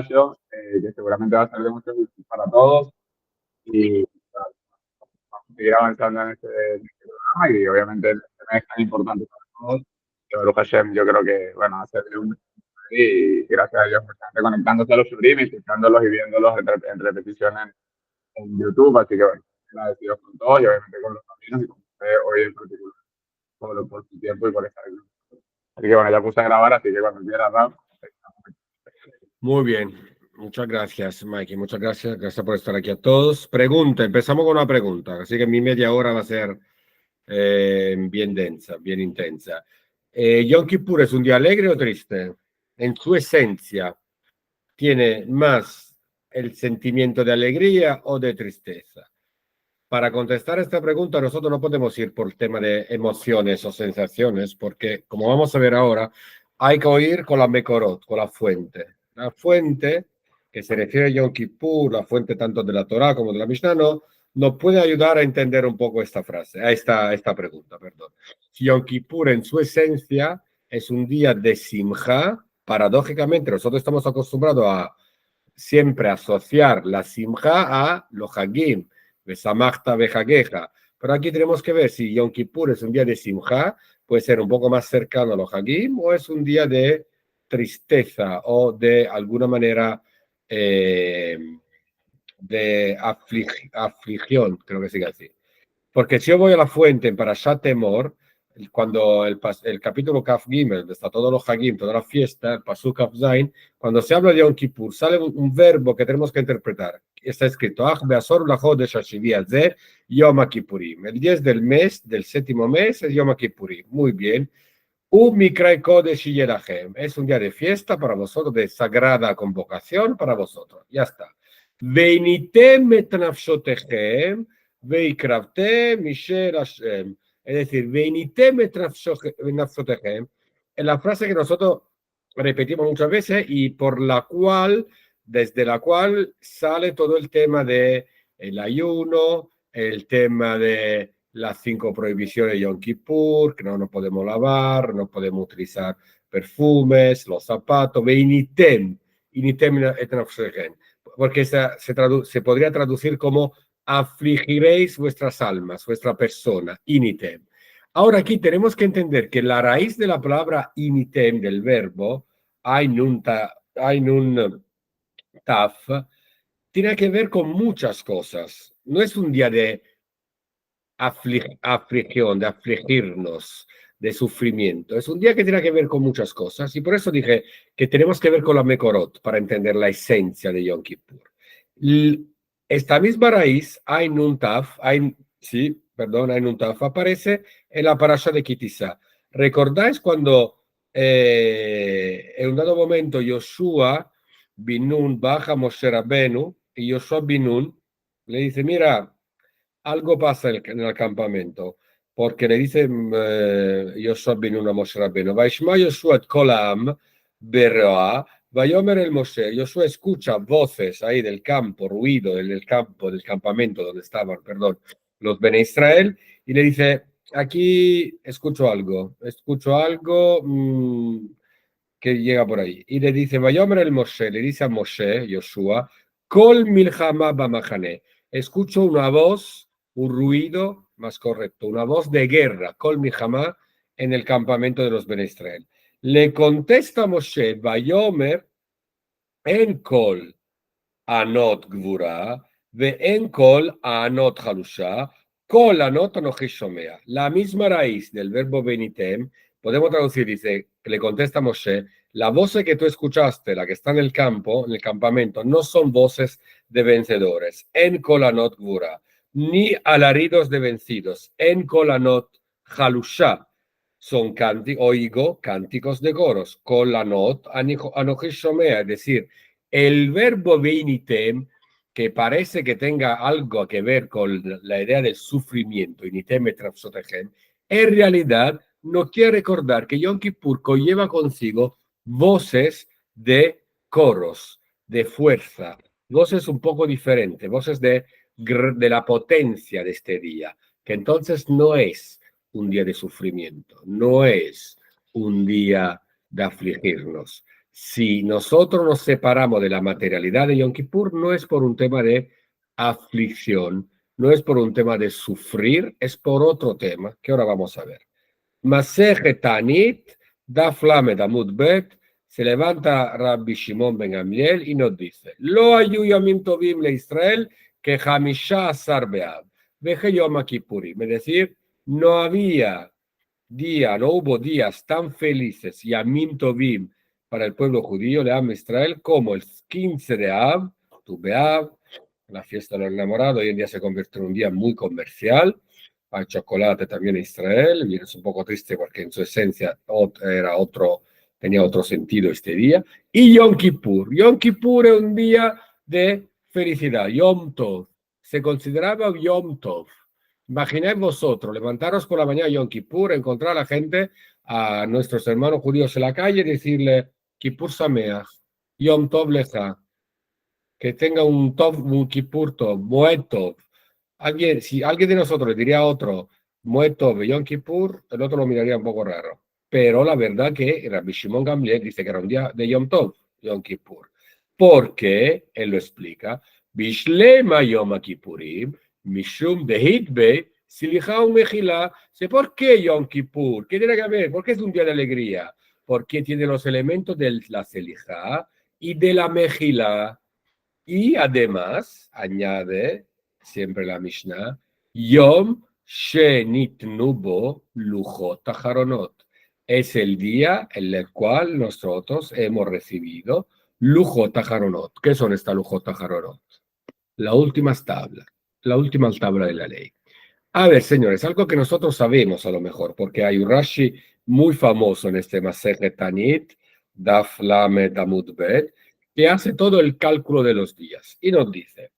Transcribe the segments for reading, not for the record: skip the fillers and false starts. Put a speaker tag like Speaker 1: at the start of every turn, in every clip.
Speaker 1: que seguramente va a ser de mucho gusto para todos y para seguir avanzando en este programa y obviamente el tema es tan importante para todos. Que Baruch Hashem, yo creo que, bueno, va a ser de un y gracias a Dios, mucha gente conectándose a los Shurim, escuchándolos y viéndolos en repetición en YouTube, así que bueno, agradecidos con todos y obviamente con los caminos y con usted hoy en particular por su tiempo y por estar aquí. Así que bueno, ya puse a grabar, así que cuando quiera, Ram,
Speaker 2: Muy bien, muchas gracias, Mikey. Muchas gracias, gracias por estar aquí a todos. Pregunta, empezamos con una pregunta, así que mi media hora va a ser bien densa, bien intensa. ¿Yom Kippur es un día alegre o triste? En su esencia, ¿tiene más el sentimiento de alegría o de tristeza? Para contestar esta pregunta, nosotros no podemos ir por el tema de emociones o sensaciones, porque como vamos a ver ahora, hay que oír con la Mekorot, con la fuente. La fuente, que se refiere a Yom Kippur, la fuente tanto de la Torah como de la Mishnah, no, nos puede ayudar a entender un poco esta frase, esta pregunta, perdón. Yom Kippur en su esencia es un día de simja, paradójicamente nosotros estamos acostumbrados a siempre asociar la simja a los hagim, besamachta bejageja. Pero aquí tenemos que ver si Yom Kippur es un día de simja, puede ser un poco más cercano a los hagim, o es un día de tristeza o de alguna manera de aflicción, creo que sigue así. Porque si yo voy a la fuente en Parashat Temor, cuando el capítulo Kaf Gimel, donde está todos los Hagim, toda la fiesta, el Pasuk Kaf Zain, cuando se habla de Yom Kippur, sale un verbo que tenemos que interpretar. Está escrito, Ach beasor lachodesh hashivi hazeh Yom Kippurim. El 10 del mes, del séptimo mes, es Yom Kippurim. Muy bien. Mikra Kodesh Yelachem. Es un día de fiesta para vosotros, de sagrada convocación para vosotros. Ya está. Veinitem et nafshotechem veikravtem Mishel Hashem. Es decir, veinitem et nafshotechem es la frase que nosotros repetimos muchas veces y por la cual, desde la cual sale todo el tema de el ayuno, el tema de las 5 prohibiciones de Yom Kippur, que no nos podemos lavar, no podemos utilizar perfumes, los zapatos, initem et nafshechem, porque se podría traducir como afligiréis vuestras almas, vuestra persona, initem. Ahora aquí tenemos que entender que la raíz de la palabra initem, del verbo, ainun taf, tiene que ver con muchas cosas. No es un día de aflicción, de afligirnos, de sufrimiento. Es un día que tiene que ver con muchas cosas y por eso dije que tenemos que ver con la Mekorot para entender la esencia de Yom Kippur. Esta misma raíz, Ainun Taf, Ainun Taf, aparece en la parasha de Kitisa. ¿Recordáis cuando en un dado momento Yoshua Binun baja a Moshe Rabbenu y Yoshua Binun le dice, mira, algo pasa en el campamento, porque le dice Yoshua Binun a Moshe Rabbenu, Vaishma Yoshua et kol ha'am beroa, Vayomer el Moshe, Yoshua escucha voces ahí del campo, ruido del campo, del campamento donde estaban, perdón, los Bene Israel, y le dice, aquí escucho algo que llega por ahí. Y le dice, Vayomer el Moshe, le dice a Moshe, Yoshua, Kol milchama bamachane, escucho una voz, un ruido, más correcto, una voz de guerra, Kol milchama, en el campamento de los Ben Israel. Le contesta Moshe, Vayomer, en Kol anot gvura, ve en Kol anot halusha, Kol anot anochi shomea. La misma raíz del verbo benitem, podemos traducir, dice, que le contesta Moshe, la voz que tú escuchaste, la que está en el campo, en el campamento, no son voces de vencedores. En Kol anot gvura, ni alaridos de vencidos. En Kol anot halusha, son cánticos de coros. Kol anot anochi shomea, es decir, el verbo veinitem, que parece que tenga algo que ver con la idea del sufrimiento, initem et rapsotechem, en realidad nos quiere recordar que Yom Kippur lleva consigo voces de coros, de fuerza, voces un poco diferentes, voces de la potencia de este día, que entonces no es un día de sufrimiento, no es un día de afligirnos, si nosotros nos separamos de la materialidad de Yom Kippur, no es por un tema de aflicción, no es por un tema de sufrir, es por otro tema que ahora vamos a ver. Masejet Tanit, Daf Lamed Amud Bet, se levanta Rabbi Shimon ben Gamliel y nos dice: Lo hayu yamim tovim le Israel que Hamisha Asar Be'av, veje Yom Kippurim. Es decir, no hubo días tan felices, Yamim Tovim, para el pueblo judío, le Am Israel, como el 15 de Av, Tu Be'av, la fiesta de los enamorados. Hoy en día se convierte en un día muy comercial. Hay chocolate también en Israel, y es un poco triste porque en su esencia tenía otro sentido este día. Y Yom Kippur. Yom Kippur es un día de felicidad. Yom Tov. Se consideraba Yom Tov. Imagináis vosotros, levantaros por la mañana Yom Kippur, encontrar a la gente, a nuestros hermanos judíos en la calle y decirle: Kippur Sameach, Yom Tov Lecha, que tenga un Kippur Tov, Moed Tov. Si alguien de nosotros le diría a otro Moed Tov, Yom Kippur, el otro lo miraría un poco raro. Pero la verdad que Rabbi Shimon Gamliel dice que era un día de Yom Tov, Yom Kippur. Porque, él lo explica, Bishlema Yom Kippurim, Mishum de Hitbe, Silichau Mejila. ¿Por qué Yom Kippur? ¿Qué tiene que ver? ¿Por qué es un día de alegría? Porque tiene los elementos de la Selijá y de la Mejila. Y además, añade siempre la Mishnah, Yom Shenitnubo Lujot Aharonot. Es el día en el cual nosotros hemos recibido Lujot Aharonot. ¿Qué son estas Lujot Aharonot? La última tabla de la ley. A ver, señores, algo que nosotros sabemos a lo mejor, porque hay un Rashi muy famoso en este Masejet Tanit, Daf Lamed Amud Bet, que hace todo el cálculo de los días y nos dice: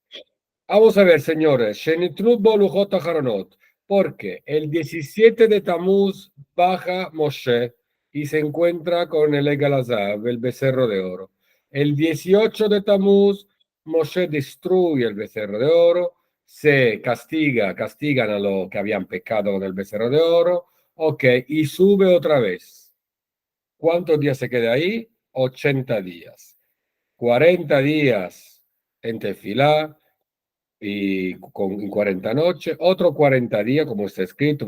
Speaker 2: vamos a ver, señores, Shenitrut Bolujot Aharonot, porque el 17 de Tamuz baja Moshe y se encuentra con el Egalazab, el becerro de oro. El 18 de Tamuz, Moshe destruye el becerro de oro, se castigan a los que habían pecado con el becerro de oro, ok, y sube otra vez. ¿Cuántos días se queda ahí? 80 días. 40 días en Tefilá y con 40 noches, otro 40 días, como está escrito,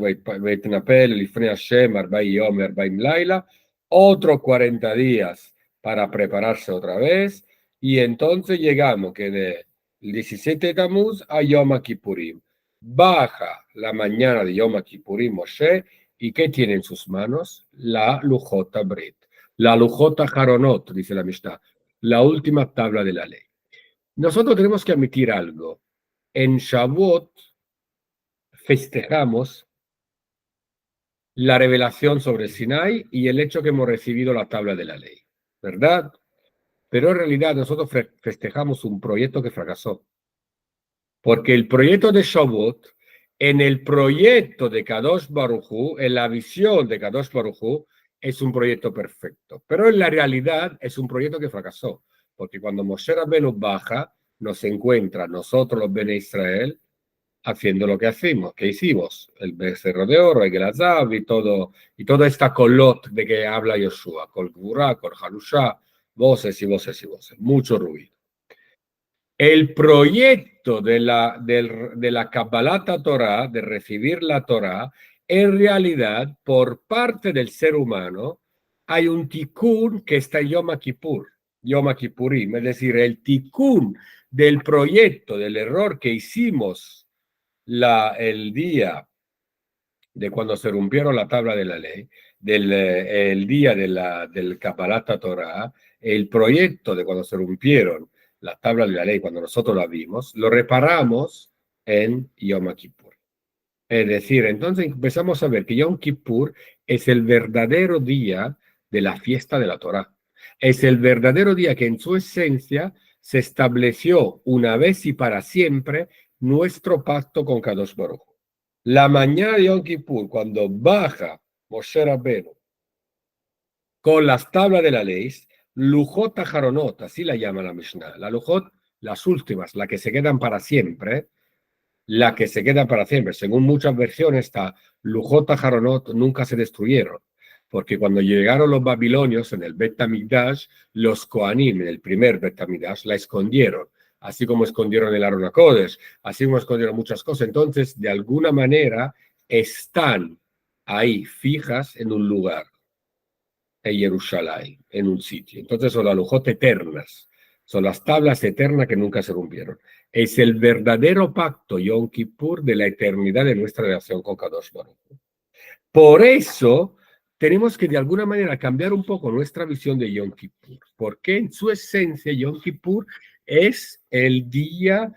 Speaker 2: otro 40 días para prepararse otra vez, y entonces llegamos que del 17 de Tamuz a Yom Kippurim. Baja la mañana de Yom Kippurim Moshe, ¿y qué tiene en sus manos? La Lujota Brit, la Lujota Haronot, dice la Mishnah, la última tabla de la ley. Nosotros tenemos que admitir algo. En Shavuot festejamos la revelación sobre Sinai y el hecho que hemos recibido la tabla de la ley, ¿verdad? Pero en realidad nosotros festejamos un proyecto que fracasó. Porque el proyecto de Shavuot, en el proyecto de Kadosh Baruj Hu, en la visión de Kadosh Baruj Hu, es un proyecto perfecto. Pero en la realidad es un proyecto que fracasó. Porque cuando Moshe Rabbeinu baja, nos encuentra nosotros los Bene Israel haciendo lo que hicimos, el becerro de oro, el Gelazab y toda esta colot de que habla Yoshua, Kol Gvurá, Kol Harushá, voces y voces y voces, mucho ruido. El proyecto de la Kabbalat Torah, de recibir la Torah, en realidad, por parte del ser humano, hay un tikkun que está en Yom Kippur, Yom Kippurim, es decir, el tikkun del proyecto, del error que hicimos el día de cuando se rompieron la tabla de la ley, el día del Kabbalat Torah, el proyecto de cuando se rompieron la tabla de la ley, cuando nosotros la vimos, lo reparamos en Yom Kippur. Es decir, entonces empezamos a ver que Yom Kippur es el verdadero día de la fiesta de la Torah. Es el verdadero día que en su esencia se estableció una vez y para siempre nuestro pacto con Kadosh Baruj Hu. La mañana de Yom Kippur, cuando baja Moshe Rabbeinu con las tablas de la ley, Lujot Aharonot, así la llama la Mishnah, la Lujot, las últimas, las que se quedan para siempre, según muchas versiones, esta Lujot Aharonot nunca se destruyeron. porque cuando llegaron los babilonios en el Bet Hamikdash, los Kohanim, en el primer Bet Hamikdash, la escondieron, así como escondieron el Aron HaKodesh, así como escondieron muchas cosas. Entonces, de alguna manera, están ahí fijas en un lugar, en Jerusalén, en un sitio. Entonces son las lujot eternas, son las tablas eternas que nunca se rompieron. Es el verdadero pacto Yom Kippur de la eternidad de nuestra relación con Kadosh Baruj Hu. Por eso tenemos que de alguna manera cambiar un poco nuestra visión de Yom Kippur, porque en su esencia Yom Kippur es el día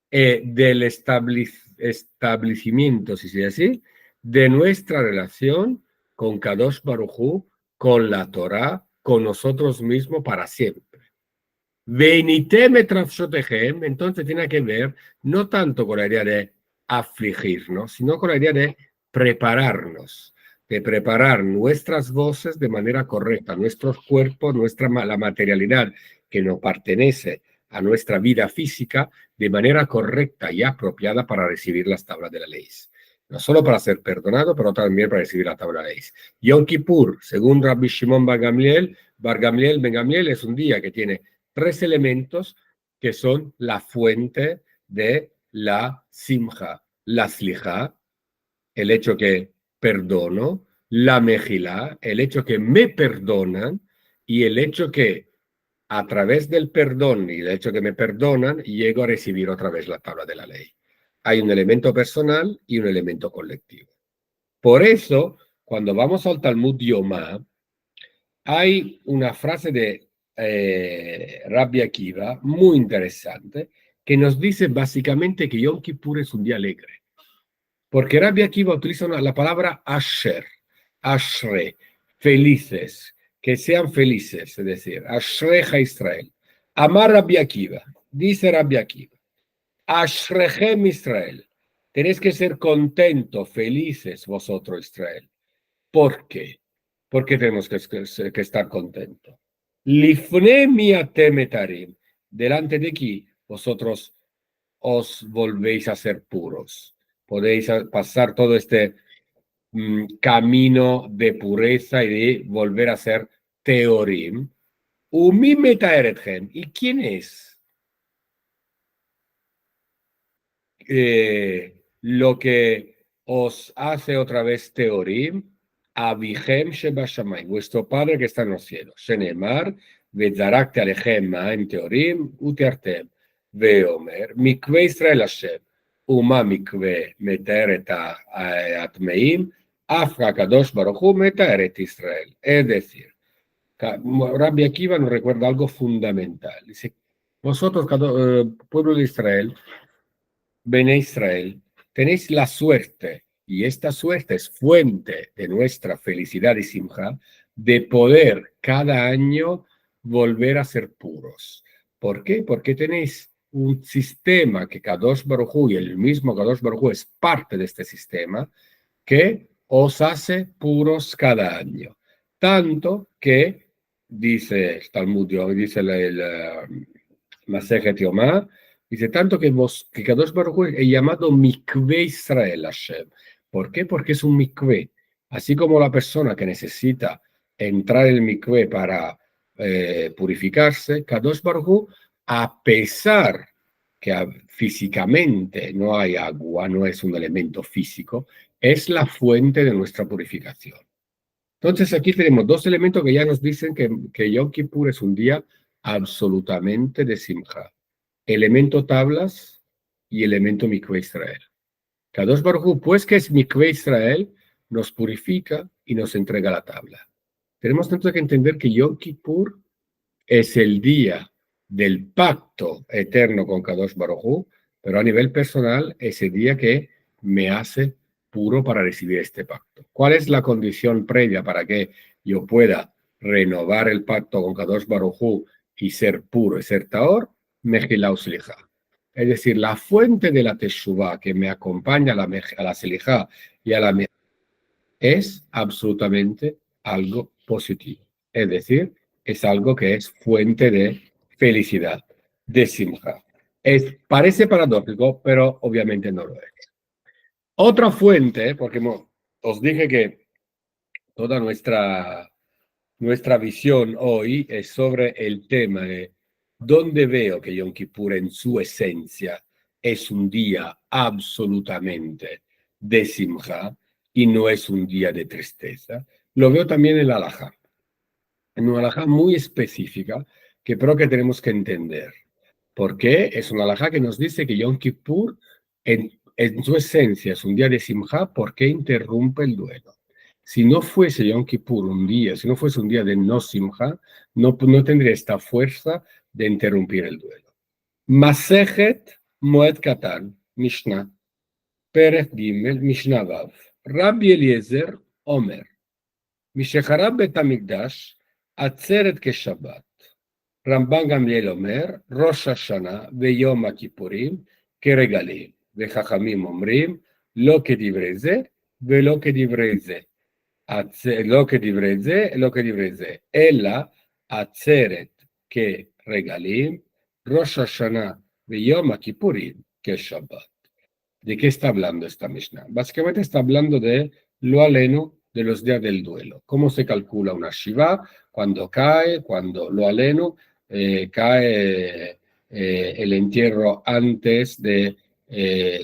Speaker 2: del establecimiento, si se dice así, de nuestra relación con Kadosh Baruj Hu, con la Torah, con nosotros mismos para siempre. Entonces tiene que ver no tanto con la idea de afligirnos, sino con la idea de prepararnos, de preparar nuestras voces de manera correcta, nuestros cuerpos, la materialidad que nos pertenece a nuestra vida física de manera correcta y apropiada para recibir las tablas de la ley. No solo para ser perdonado, pero también para recibir la tabla de la ley. Yom Kippur, según Rabbi Shimon Bar Gamliel, Ben Gamliel es un día que tiene 3 elementos que son la fuente de la simja, la slijá, el hecho que perdono, la mejilá, el hecho que me perdonan y el hecho que a través del perdón y el hecho que me perdonan llego a recibir otra vez la tabla de la ley. Hay un elemento personal y un elemento colectivo. Por eso, cuando vamos al Talmud Yomá, hay una frase de Rabbi Akiva muy interesante que nos dice básicamente que Yom Kippur es un día alegre. Porque Rabbi Akiva utiliza la palabra Asher, Ashre, felices, que sean felices, es decir, Ashreja Israel. Amar Rabbi Akiva, dice Rabbi Akiva, Ashrechem Israel, tenéis que ser contentos, felices vosotros Israel. ¿Por qué? ¿Por qué tenemos que estar contentos? Lifne miatem etarim, delante de aquí vosotros os volvéis a ser puros. Podéis pasar todo este camino de pureza y de volver a ser teorim. Umi metaerethem. ¿Y quién es lo que os hace otra vez teorim? Avihem shebashamay, vuestro Padre que está en los cielos. Shenemar, vezarakte alechem ma'em teorim, uteartem. Veomer, mikve Israel Hashem, uma mikve meteret atmeim, afra kadosh baruch hu meteret Israel. Es decir, Rabbi Akiva nos recuerda algo fundamental. Dice, vosotros, pueblo de Israel, Bene Israel, tenéis la suerte, y esta suerte es fuente de nuestra felicidad y simja, de poder cada año volver a ser puros. ¿Por qué? Porque tenéis un sistema que Kadosh Baruj Hu, y el mismo Kadosh Baruj Hu es parte de este sistema, que os hace puros cada año. Tanto que, dice el Talmud, dice el Masejet Yomá, dice tanto que Kadosh Baruj Hu es llamado Mikve Israel Hashem. ¿Por qué? Porque es un mikve. Así como la persona que necesita entrar en el mikve para purificarse, Kadosh Baruj Hu, a pesar que físicamente no hay agua, no es un elemento físico, es la fuente de nuestra purificación. Entonces aquí tenemos 2 elementos que ya nos dicen que Yom Kippur es un día absolutamente de simja. Elemento tablas y elemento Mikve Israel. Kadosh Baruj Hu, pues que es Mikve Israel, nos purifica y nos entrega la tabla. Tenemos entonces que entender que Yom Kippur es el día del pacto eterno con Kadosh Baruj Hu, pero a nivel personal es el día que me hace puro para recibir este pacto. ¿Cuál es la condición previa para que yo pueda renovar el pacto con Kadosh Baruj Hu y ser puro y ser taor? Mejilá Uslijá. Es decir, la fuente de la Teshuvah que me acompaña a la Selijá y a la Mejilá es absolutamente algo positivo. Es decir, es algo que es fuente de felicidad, de simja. Parece paradójico, pero obviamente no lo es. Otra fuente, porque os dije que toda nuestra visión hoy es sobre el tema de dónde veo que Yom Kippur en su esencia es un día absolutamente de simja y no es un día de tristeza. Lo veo también en la halajá, en una halajá muy específica que creo que tenemos que entender. Porque es una halajá que nos dice que Yom Kippur en su esencia es un día de simja porque interrumpe el duelo. Si no fuese Yom Kippur un día, si no fuese un día de no simja, no tendría esta fuerza de interrumpir el duelo. Masejet Moed Katan, Mishnah, Perek Gimel, Mishnah Vav. Rabbi Eliezer, Omer. משחרב בית המקדש, עצרת כשבת. רמב"ן גמליאל אומר, ראש השנה ויום הכיפורים כרגלים, וחכמים אומרים, לא כדברי זה ולא כדברי זה. לא כדברי זה, לא כדברי זה, אלא עצרת כרגלים, ראש השנה ויום הכיפורים כשבת. ¿De qué está hablando esta Mishnah? Básicamente está hablando de lo aleno de los días del duelo. ¿Cómo se calcula una Shiva? Cuando lo aleno cae el entierro antes de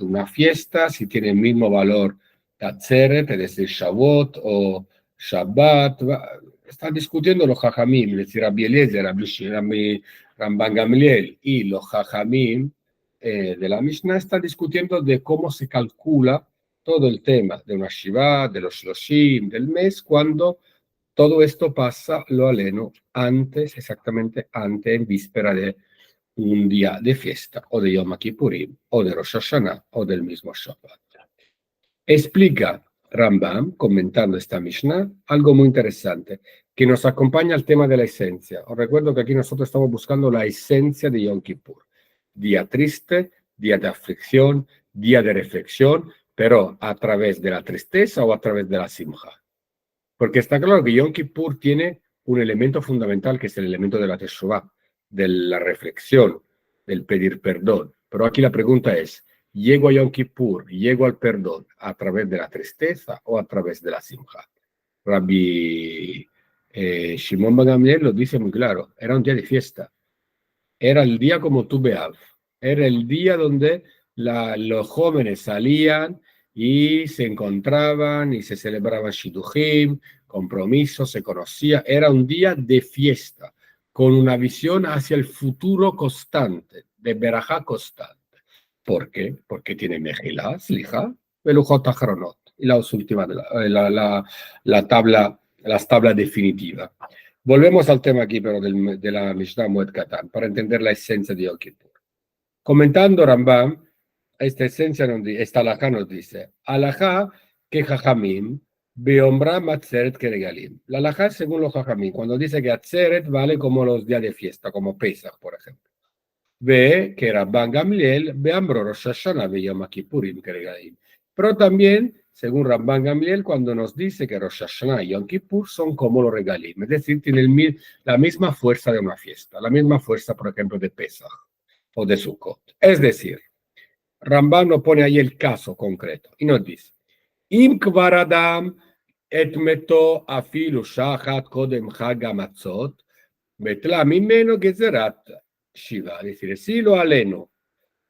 Speaker 2: una fiesta, si tiene el mismo valor Tatzeret, es decir, Shavuot o Shabbat. Están discutiendo los Jajamim, es decir, Rabbi Eliezer, Ramban Gamliel y los Jajamim de la Mishnah está discutiendo de cómo se calcula todo el tema de una Shiva, de los Shloshim, del mes, cuando todo esto pasa lo aleno antes, exactamente antes, en víspera de un día de fiesta, o de Yom Kippurim, o de Rosh Hashanah, o del mismo Shabbat. Explica Rambam, comentando esta Mishnah, algo muy interesante, que nos acompaña al tema de la esencia. Os recuerdo que aquí nosotros estamos buscando la esencia de Yom Kippur. Día triste, día de aflicción, día de reflexión, pero a través de la tristeza o a través de la simja. Porque está claro que Yom Kippur tiene un elemento fundamental que es el elemento de la teshuvah, de la reflexión, del pedir perdón. Pero aquí la pregunta es, ¿llego a Yom Kippur, llego al perdón a través de la tristeza o a través de la simja? Rabbi Shimon ben Gamliel lo dice muy claro, era un día de fiesta. Era el día como Tu B'Av. Era el día donde los jóvenes salían y se encontraban y se celebraban Shidduchim, compromisos, se conocía. Era un día de fiesta, con una visión hacia el futuro constante, de Berajá constante. ¿Por qué? Porque tiene Mejilá, Slijá, Velujot Achronot, y las últimas, las tablas definitivas. Volvemos al tema aquí, pero de la Mishnah Moed Katan, para entender la esencia de Yom Kippur. Comentando Rambam, esta esencia, esta halajá nos dice, halajá que Jajamim, beombram atzeret que regalim. La halajá es según los Jajamim, cuando dice que atzeret vale como los días de fiesta, como Pesach, por ejemplo. Ve que Rabban Gamliel, beambro Rosh Hashanah, ve Yom Kippurim que regalim. Pero también, según Ramban Gamliel, cuando nos dice que Rosh Hashanah y Yom Kippur son como los regalim, es decir, tienen la misma fuerza de una fiesta, la misma fuerza, por ejemplo, de Pesach o de Sukkot. Es decir, Ramban nos pone ahí el caso concreto y nos dice, Im kvar adam et meto afilu shachat kodem chag hamatzot, betla mimeno gezerat shiva. Es decir, si lo aleno,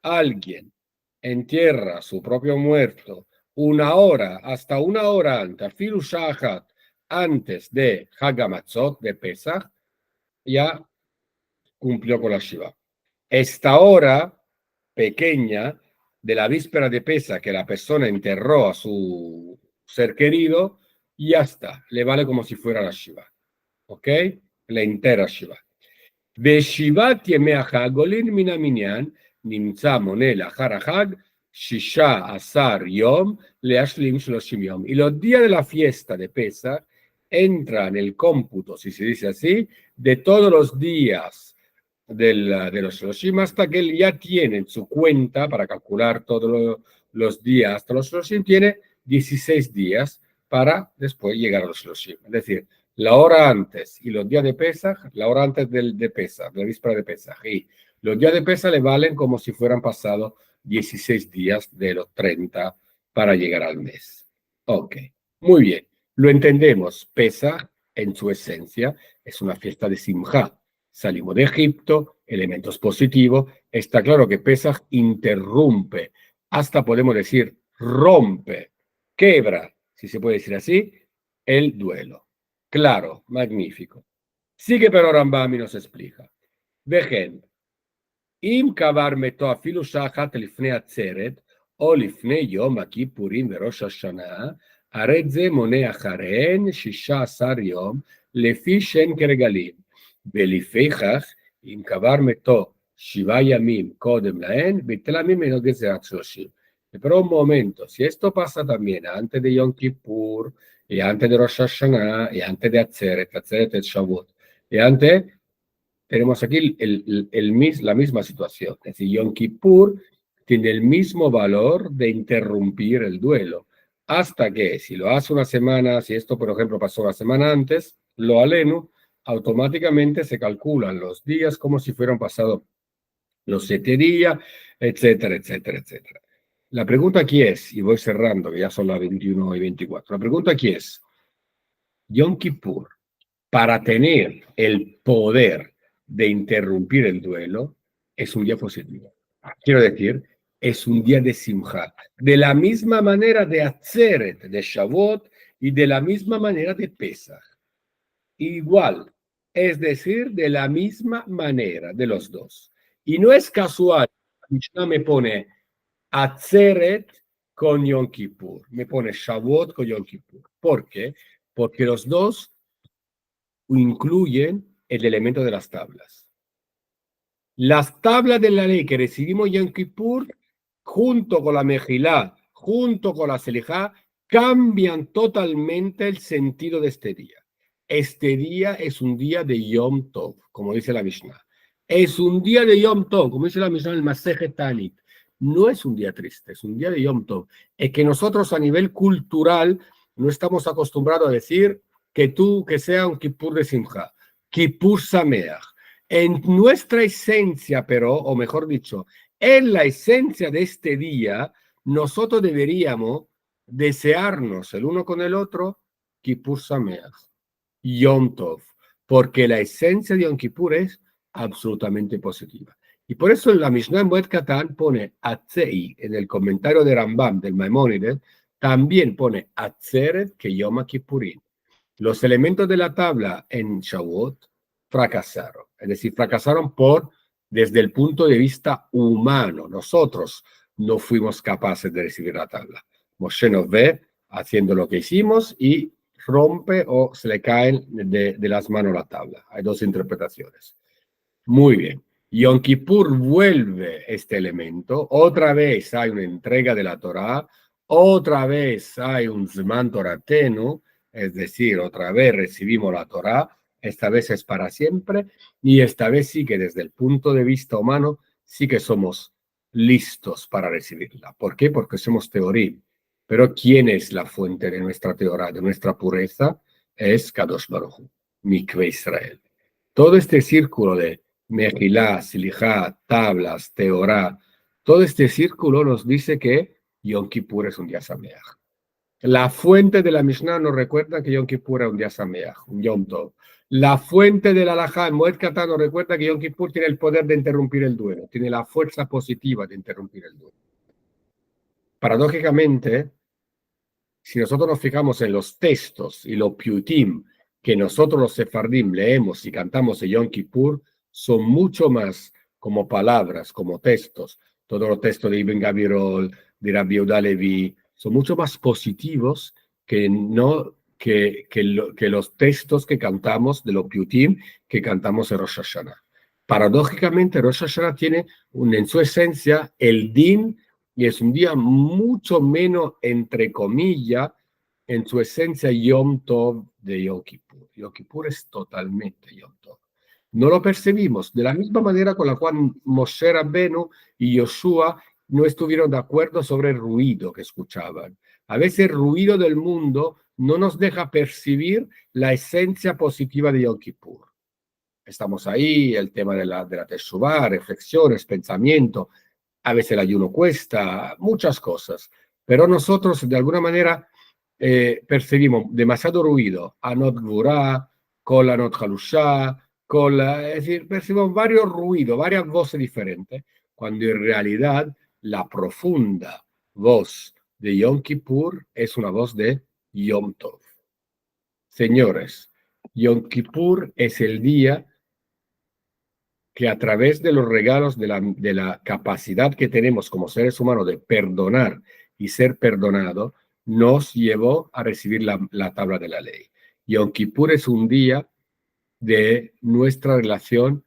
Speaker 2: alguien entierra a su propio muerto hasta una hora antes, afilu shachat, antes de Chag HaMatzot, de Pesach, ya cumplió con la Shiva. Esta hora pequeña de la víspera de Pesach que la persona enterró a su ser querido, ya está, le vale como si fuera la Shiva. ¿Ok? La entera Shiva. בשבעת ימי החג עולים מן המניין, נמצא מונה לאחר החג 16 יום להשלים 30 יום. Y los días de la fiesta de Pesach entran en el cómputo, si se dice así, de todos los días de los Shloshim hasta que él ya tiene en su cuenta, para calcular todos los días hasta los Shloshim, tiene 16 días para después llegar a los Shloshim. Es decir, la hora antes y los días de Pesach, la hora antes de Pesach, de la víspera de Pesach, y los días de Pesach le valen como si fueran pasados 16 días de los 30 para llegar al mes. Ok, muy bien. Lo entendemos, Pesaj en su esencia es una fiesta de Simjá. Salimos de Egipto, elementos positivos. Está claro que Pesaj interrumpe, hasta podemos decir rompe, quebra, si se puede decir así, el duelo. Claro, magnífico. Sigue pero Rambam y nos explica. Vejen, im kavar meto afilu shachat lifnei atzeret, o lifnei yom הכיפורים וראש השנה, הרי זה מונה אחריהן 16 יום, לפי שהן כרגלים. ולפיכך, אם קבר מתו 7 ימים קודם להן, ביטלה ממנו גזירת 30. Pero un momento, si esto pasa también antes de Yom Kippur, y antes de Rosh Hashanah, y antes de Atzeret, Atzeret es Shavuot, y antes tenemos aquí la misma situación. Es decir, Yom Kippur tiene el mismo valor de interrumpir el duelo. Hasta que, si lo hace una semana, si esto, por ejemplo, pasó una semana antes, lo aleno, automáticamente se calculan los días como si fueran pasados los 7 días, etcétera, etcétera, etcétera. La pregunta aquí es, y voy cerrando, que ya son las 21 y 24, la pregunta aquí es, Yom Kippur, para tener el poder de interrumpir el duelo, es un día positivo. Quiero decir, es un día de Simchat, de la misma manera de Atzeret, de Shavuot, y de la misma manera de Pesach. Igual, es decir, de la misma manera de los dos. Y no es casual, Mishnah me pone Atzeret con Yom Kippur, me pone Shavuot con Yom Kippur. ¿Por qué? Porque los dos incluyen el elemento de las tablas. Las tablas de la ley que recibimos Yom Kippur, junto con la Mejilá, junto con la Selijá, cambian totalmente el sentido de este día. Este día es un día de Yom Tov, como dice la Mishnah. Es un día de Yom Tov, como dice la Mishnah en el Masejet Tanit. No es un día triste, es un día de Yom Tov. Es que nosotros a nivel cultural no estamos acostumbrados a decir que sea un Kippur de Simcha, Kippur Sameach. En nuestra esencia, pero, o mejor dicho, en la esencia de este día, nosotros deberíamos desearnos el uno con el otro, Kippur Sameach, Yom Tov, porque la esencia de Yom Kippur es absolutamente positiva. Y por eso en la Mishnah en Moed Katan pone Atzei, en el comentario de Rambam, del Maimónides, también pone Atzeret que Yom Kippurim. Los elementos de la tabla en Shavuot fracasaron. Es decir, fracasaron desde el punto de vista humano. Nosotros no fuimos capaces de recibir la tabla. Moshe nos ve haciendo lo que hicimos y rompe o se le cae de las manos la tabla. Hay dos interpretaciones. Muy bien. Yom Kippur vuelve este elemento. Otra vez hay una entrega de la Torá. Otra vez hay un Zman Toratenu. Es decir, otra vez recibimos la Torá, esta vez es para siempre, y esta vez sí que desde el punto de vista humano sí que somos listos para recibirla. ¿Por qué? Porque somos teorí. Pero ¿quién es la fuente de nuestra teoría, de nuestra pureza? Es Kadosh Baruj Hu, Mikve Israel. Todo este círculo de Mejilá, Silijá, tablas, teorá, todo este círculo nos dice que Yom Kippur es un día Sameach. La fuente de la Mishnah nos recuerda que Yom Kippur es un día Sameach, un Yom Tov. La fuente de la Halajá en Moed Katan nos recuerda que Yom Kippur tiene el poder de interrumpir el duelo, tiene la fuerza positiva de interrumpir el duelo. Paradójicamente, si nosotros nos fijamos en los textos y los piutim que nosotros los sefardim leemos y cantamos en Yom Kippur, son mucho más como palabras, como textos. Todos los textos de Ibn Gabirol, de Rabbi Yehuda Levi, son mucho más positivos que los textos que cantamos de los piutim que cantamos en Rosh Hashanah. Paradójicamente, Rosh Hashanah tiene en su esencia el din, y es un día mucho menos, entre comillas, en su esencia Yom Tov de Yom Kippur. Yom Kippur es totalmente Yom Tov. No lo percibimos de la misma manera con la cual Moshe Rabbenu y Yoshua no estuvieron de acuerdo sobre el ruido que escuchaban. A veces el ruido del mundo no nos deja percibir la esencia positiva de Yom Kippur. Estamos ahí, el tema de la Teshuvá, reflexiones, pensamiento. A veces el ayuno cuesta, muchas cosas. Pero nosotros, de alguna manera, percibimos demasiado ruido, Anot Gvurah, Kol Anot Halushah, es decir, percibimos varios ruidos, varias voces diferentes, cuando en realidad la profunda voz de Yom Kippur es una voz de Yom Tov. Señores, Yom Kippur es el día que a través de los regalos de la capacidad que tenemos como seres humanos de perdonar y ser perdonado, nos llevó a recibir la tabla de la ley. Yom Kippur es un día de nuestra relación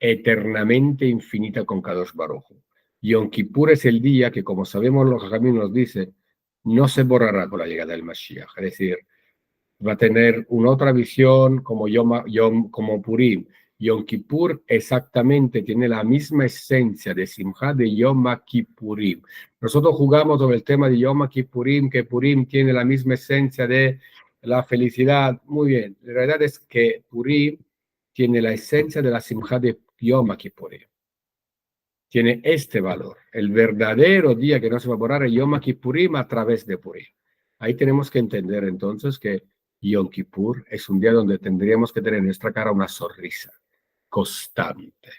Speaker 2: eternamente infinita con Kadosh Baruj Hu. Yom Kippur es el día que, como sabemos, los Jajamim nos dice, no se borrará con la llegada del Mashiach. Es decir, va a tener una otra visión como como Purim. Yom Kippur exactamente tiene la misma esencia de Simcha de Yom Kippurim. Nosotros jugamos sobre el tema de Yom Kippurim, que Purim tiene la misma esencia de la felicidad. Muy bien, la realidad es que Purim tiene la esencia de la Simcha de Yom Kippurim. Tiene este valor. El verdadero día que no se va a borrar es Yom Kippurim a través de Purim. Ahí tenemos que entender entonces que Yom Kippur es un día donde tendríamos que tener en nuestra cara una sonrisa constante.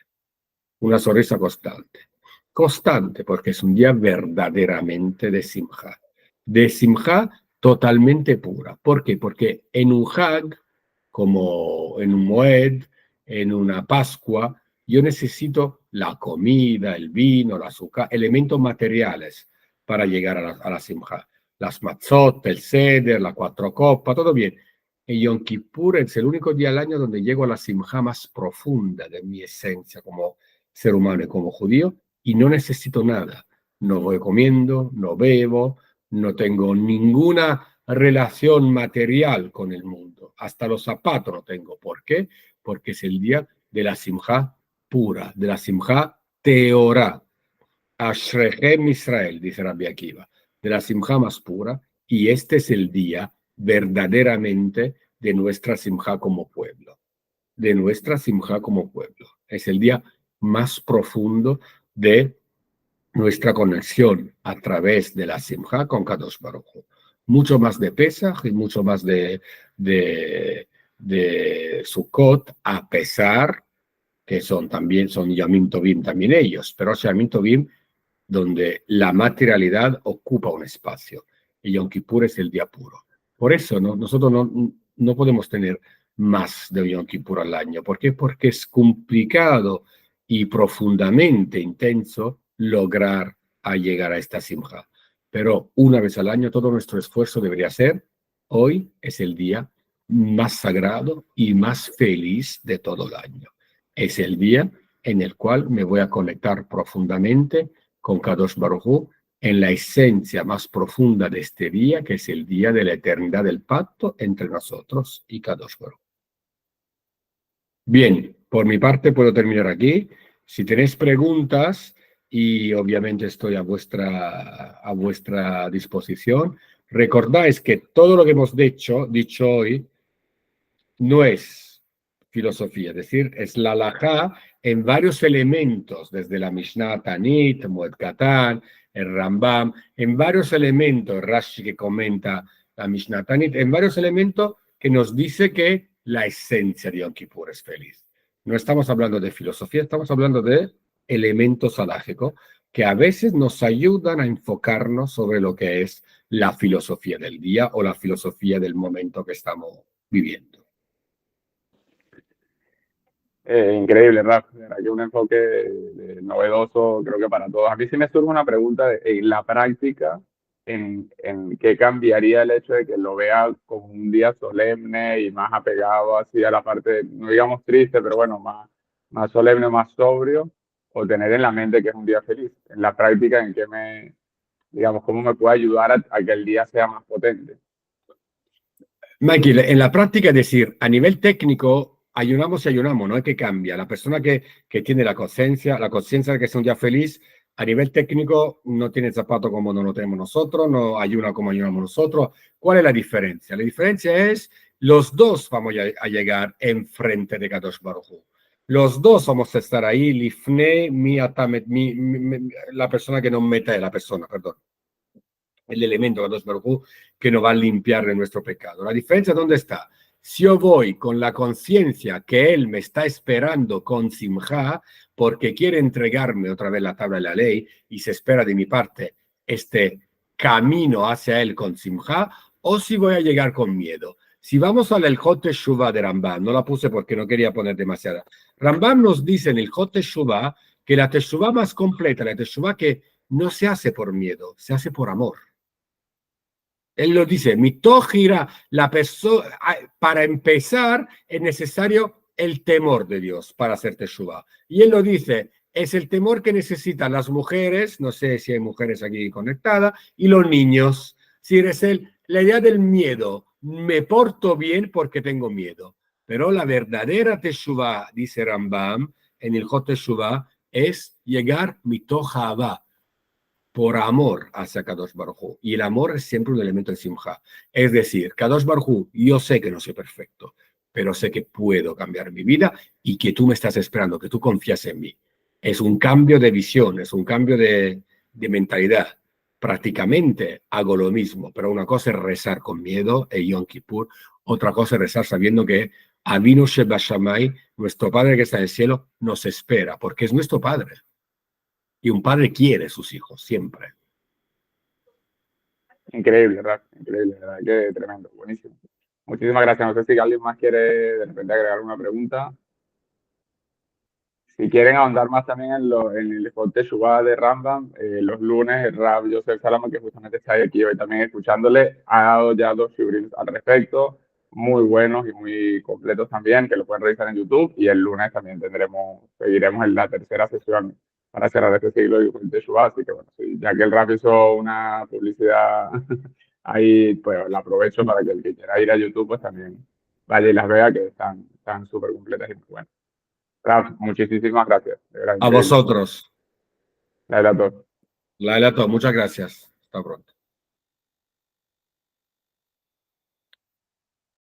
Speaker 2: Una sonrisa constante. Constante porque es un día verdaderamente de Simcha. De Simcha totalmente pura. ¿Por qué? Porque en un Hag, como en un Moed, en una Pascua, yo necesito la comida, el vino, el azúcar, elementos materiales para llegar a la Simcha. Las matzot, el seder, la cuatro copas, todo bien. En Yom Kippur es el único día al año donde llego a la simja más profunda de mi esencia como ser humano y como judío, y no necesito nada. No voy comiendo, no bebo, no tengo ninguna relación material con el mundo. Hasta los zapatos no tengo. ¿Por qué? Porque es el día de la simja pura, de la simja teorá. Ashrechem Israel, dice Rabbi Akiva, de la simja más pura, y este es el día verdaderamente de nuestra simja como pueblo, de nuestra simja como pueblo. Es el día más profundo de nuestra conexión a través de la simja con Kadosh Baruj Hu. Mucho más de Pesach y mucho más de Sukkot, a pesar que son Yamim Tovim también ellos, pero Yamim Tovim donde la materialidad ocupa un espacio. Y Yom Kippur es el día puro. Por eso nosotros no podemos tener más de Yom Kippur al año. ¿Por qué? Porque es complicado y profundamente intenso lograr llegar a esta simja. Pero una vez al año todo nuestro esfuerzo debería ser, hoy es el día más sagrado y más feliz de todo el año. Es el día en el cual me voy a conectar profundamente con Kadosh Baruj Hu en la esencia más profunda de este día, que es el día de la eternidad del pacto entre nosotros y Kadosh Baruj Hu. Bien, por mi parte puedo terminar aquí. Si tenéis preguntas, y obviamente estoy a vuestra disposición, recordáis que todo lo que hemos dicho hoy no es filosofía, es decir, es la halajá en varios elementos, desde la Mishnah Tanit, Moed Katan, el Rambam, en varios elementos, Rashi que comenta la Mishnah Tanit, en varios elementos que nos dice que la esencia de Yom Kippur es feliz. No estamos hablando de filosofía, estamos hablando de elementos halágicos que a veces nos ayudan a enfocarnos sobre lo que es la filosofía del día o la filosofía del momento que estamos viviendo.
Speaker 1: Increíble, Rafa. De verdad que un enfoque novedoso, creo que para todos. A mí sí me surge una pregunta en la práctica, en qué cambiaría el hecho de que lo vea como un día solemne y más apegado así a la parte, no digamos triste, pero bueno, más solemne, más sobrio, o tener en la mente que es un día feliz. En la práctica, en qué digamos, cómo me puede ayudar a que el día sea más potente.
Speaker 2: Mikey, en la práctica, es decir, a nivel técnico, ayunamos y ayunamos, no hay que cambiar. La persona que tiene la conciencia de que es un día feliz, a nivel técnico no tiene zapato como no lo tenemos nosotros, no ayuna como ayunamos nosotros. ¿Cuál es la diferencia? La diferencia es, los dos vamos a llegar enfrente de Kadosh Baruj Hu. Los dos vamos a estar ahí, lifne, la persona que no mete, la persona, perdón. el elemento Kadosh Baruj Hu, que nos va a limpiar de nuestro pecado. La diferencia, ¿dónde está? Si yo voy con la conciencia que Él me está esperando con simja, porque quiere entregarme otra vez la tabla de la ley y se espera de mi parte este camino hacia Él con simja, o si voy a llegar con miedo. Si vamos al Ilhot Teshuvah de Rambam, no la puse porque no quería poner demasiada. Rambam nos dice en el Ilhot Teshuvah que la Teshuvah más completa, la Teshuvah que no se hace por miedo, se hace por amor. Él lo dice, la persona, para empezar es necesario el temor de Dios para hacer Teshuvah. Y él lo dice, es el temor que necesitan las mujeres, no sé si hay mujeres aquí conectadas, y los niños. Si es la idea del miedo, me porto bien porque tengo miedo. Pero la verdadera Teshuvah, dice Rambam, en el Jot Teshuvah, es llegar mitoch Ahavá, por amor hacia Kadosh Baruj Hu. Y el amor es siempre un elemento de simja. Es decir, Kadosh Baruj Hu, yo sé que no soy perfecto, pero sé que puedo cambiar mi vida y que tú me estás esperando, que tú confías en mí. Es un cambio de visión, es un cambio de mentalidad. Prácticamente hago lo mismo, pero una cosa es rezar con miedo, el Yom Kippur, otra cosa es rezar sabiendo que Avinu Sheba Shammai, nuestro Padre que está en el cielo, nos espera, porque es nuestro Padre. Y un padre quiere a sus hijos, siempre.
Speaker 1: Increíble, ¿verdad? Increíble, ¿verdad? Que tremendo, buenísimo. Muchísimas gracias. No sé si alguien más quiere de repente agregar una pregunta. Si quieren ahondar más también en el Ilhot Teshuvah de Rambam, los lunes el Rab Yosef Salama, que justamente está aquí hoy también escuchándole, ha dado ya 2 shiurim al respecto, muy buenos y muy completos también, que lo pueden revisar en YouTube. Y el lunes también seguiremos en la tercera sesión para cerrar este siglo de Ilhot Teshuvah. Así que bueno, sí, ya que el Rab hizo una publicidad ahí, pues la aprovecho para que el que quiera ir a YouTube, pues también vaya y las vea, que están súper completas y muy buenas. Raf, muchísimas gracias. Era
Speaker 2: A
Speaker 1: increíble.
Speaker 2: vosotros.
Speaker 1: La verdad, todo.
Speaker 2: Laila, muchas gracias. Hasta pronto.